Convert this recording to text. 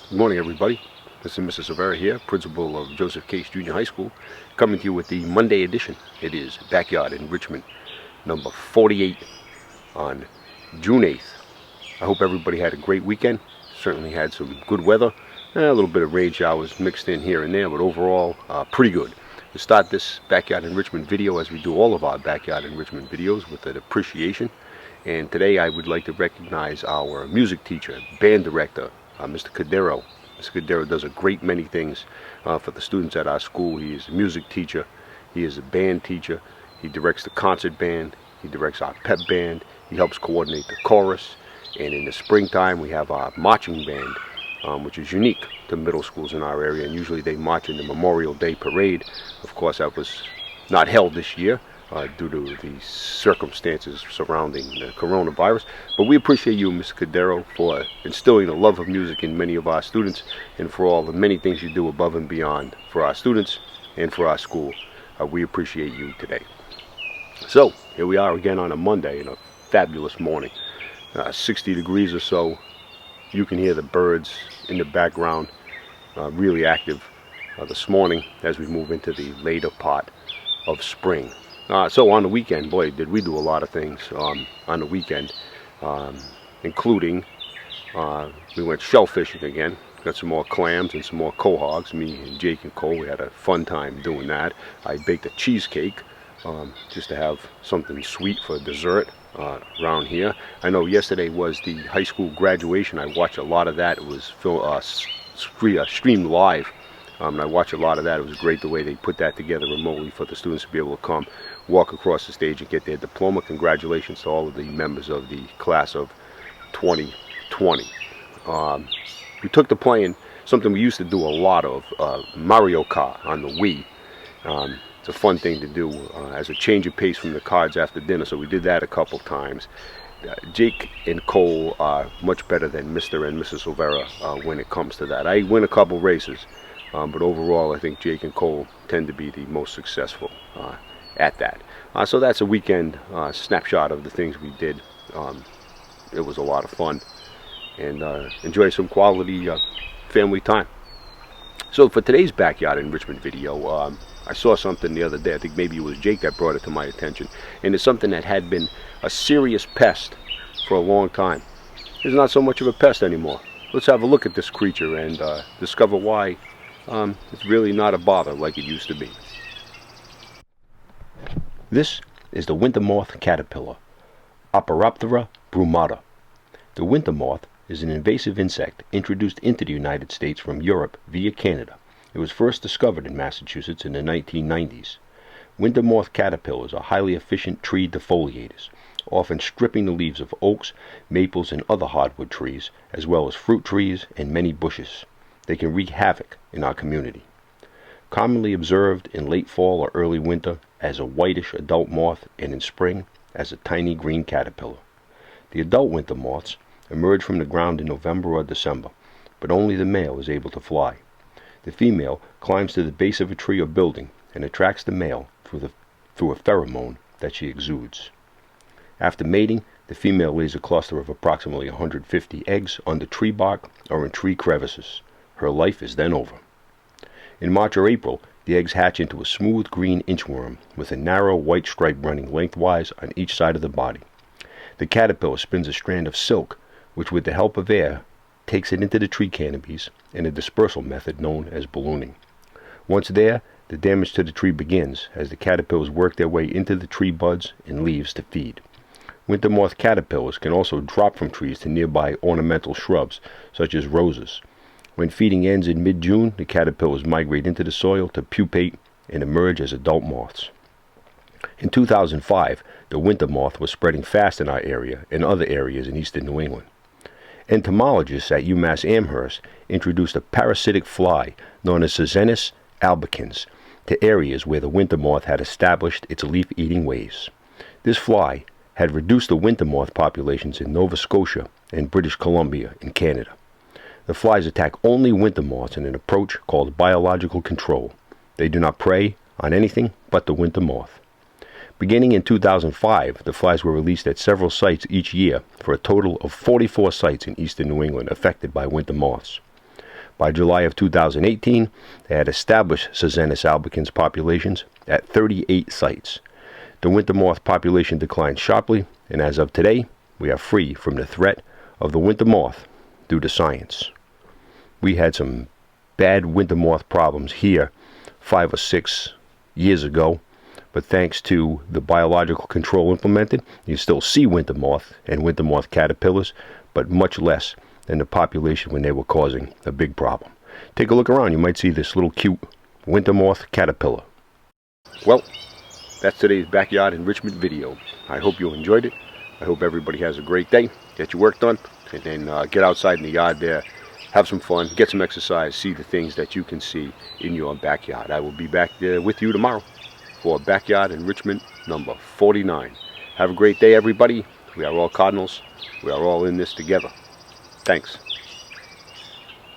Good morning, everybody. This is Mr. Silvera here, principal of Joseph Case Junior High School, coming to you with the Monday edition. It is Backyard Enrichment number 48 on June 8th. I hope everybody had a great weekend. Certainly had some good weather, a little bit of rain showers mixed in here and there, but overall pretty good. We start this Backyard Enrichment video, as we do all of our Backyard Enrichment videos, with an appreciation. And today I would like to recognize our music teacher, band director, Mr. Cadero. Mr. Cadero does a great many things for the students at our school. He is a music teacher, he is a band teacher, he directs the concert band, he directs our pep band, he helps coordinate the chorus, and in the springtime we have our marching band, which is unique to middle schools in our area, and usually they march in the Memorial Day parade. Of course, that was not held this year due to the circumstances surrounding the coronavirus. But we appreciate you, Mr. Cadero, for instilling a love of music in many of our students, and for all the many things you do above and beyond for our students and for our school. We appreciate you today. So, here we are again on a Monday in a fabulous morning. 60 degrees or so. You can hear the birds in the background, really active this morning as we move into the later part of spring. So on the weekend, boy, did we do a lot of things on the weekend, including we went shellfishing again. Got some more clams and some more quahogs. Me and Jake and Cole, we had a fun time doing that. I baked a cheesecake just to have something sweet for dessert around here. I know yesterday was the high school graduation. I watched a lot of that. It was streamed live. And I watched a lot of that. It was great the way they put that together remotely for the students to be able to come, walk across the stage and get their diploma. Congratulations to all of the members of the class of 2020. We took to playing something we used to do a lot of, Mario Kart on the Wii. It's a fun thing to do as a change of pace from the cards after dinner, so we did that a couple times. Jake and Cole are much better than Mr. and Mrs. Silvera when it comes to that. I win a couple races. But overall, I think Jake and Cole tend to be the most successful at that. So that's a weekend snapshot of the things we did. It was a lot of fun, and enjoy some quality family time. So for today's Backyard Enrichment video, I saw something the other day. I think maybe it was Jake that brought it to my attention, and it's something that had been a serious pest for a long time. It's not so much of a pest anymore. Let's have a look at this creature and discover why it's really not a bother like it used to be. This is the winter moth caterpillar, Aparoptera brumata. The winter moth is an invasive insect introduced into the United States from Europe via Canada. It was first discovered in Massachusetts in the 1990s. Winter moth caterpillars are highly efficient tree defoliators, often stripping the leaves of oaks, maples, and other hardwood trees, as well as fruit trees and many bushes. They can wreak havoc in our community. Commonly observed in late fall or early winter as a whitish adult moth, and in spring as a tiny green caterpillar. The adult winter moths emerge from the ground in November or December, but only the male is able to fly. The female climbs to the base of a tree or building and attracts the male through a pheromone that she exudes. After mating, the female lays a cluster of approximately 150 eggs on the tree bark or in tree crevices. Her life is then over. In March or April, the eggs hatch into a smooth green inchworm with a narrow white stripe running lengthwise on each side of the body. The caterpillar spins a strand of silk, which with the help of air takes it into the tree canopies in a dispersal method known as ballooning. Once there, the damage to the tree begins as the caterpillars work their way into the tree buds and leaves to feed. Winter moth caterpillars can also drop from trees to nearby ornamental shrubs, such as roses. When feeding ends in mid-June, the caterpillars migrate into the soil to pupate and emerge as adult moths. In 2005, the winter moth was spreading fast in our area and other areas in eastern New England. Entomologists at UMass Amherst introduced a parasitic fly known as Sesenus albicans to areas where the winter moth had established its leaf-eating ways. This fly had reduced the winter moth populations in Nova Scotia and British Columbia in Canada. The flies attack only winter moths in an approach called biological control. They do not prey on anything but the winter moth. Beginning in 2005, the flies were released at several sites each year for a total of 44 sites in eastern New England affected by winter moths. By July of 2018, they had established Sezennus albicans populations at 38 sites. The winter moth population declined sharply, and as of today, we are free from the threat of the winter moth due to science. We had some bad winter moth problems here 5 or 6 years ago, but thanks to the biological control implemented, you still see winter moth and winter moth caterpillars, but much less than the population when they were causing a big problem. Take a look around. You might see this little cute winter moth caterpillar. Well, that's today's backyard enrichment video. I hope you enjoyed it. I hope everybody has a great day. Get your work done, and then get outside in the yard there. Have some fun, get some exercise, see the things that you can see in your backyard. I will be back there with you tomorrow for backyard enrichment number 49. Have a great day, everybody. We are all Cardinals. We are all in this together. Thanks.